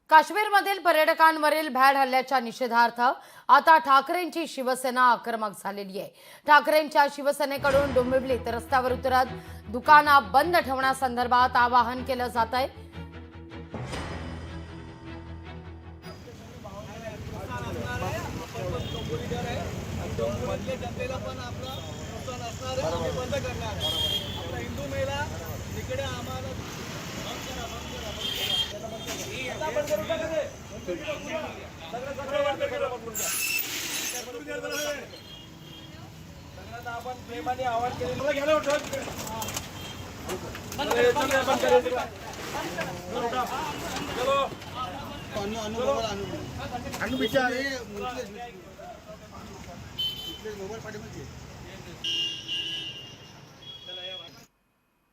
काश्मीरमधील पर्यटकांवरील भ्याड हल्ल्याच्या निषेधार्थ आता ठाकरेंची शिवसेना आक्रमक झालेली आहे। ठाकरेंच्या शिवसेनेकडून डोंबिवलीत रस्त्यावर उतरत दुकानं बंद ठेवण्यासंदर्भात आवाहन केलं जात आहे।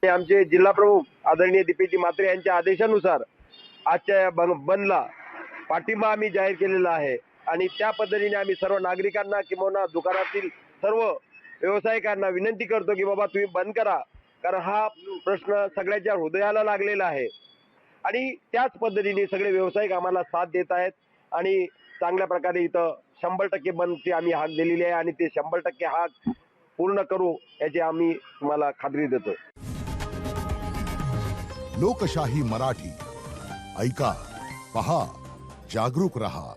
आमचे जिल्हा प्रमुख आदरणीय दीपेजी म्हात्रे यांच्या आदेशानुसार आजच्या बंदला पाठिंबा आम्ही जाहीर केलेला आहे आणि त्या पद्धतीने आम्ही सर्व नागरिकांना किंवा दुकानातील सर्व व्यावसायिकांना विनंती करतो की बाबा तुम्ही बंद करा, कारण हा प्रश्न सगळ्यांच्या हृदयाला लागलेला आहे आणि त्याच पद्धतीने सगळे व्यावसायिक आम्हाला साथ देत आहेत आणि चांगल्या प्रकारे इथं 100% बंदची आम्ही हाक दिलेली आहे आणि ते 100% हाक पूर्ण करू याची आम्ही तुम्हाला खात्री देतो। लोकशाही मराठी ऐका, पहा, जागरूक रहा।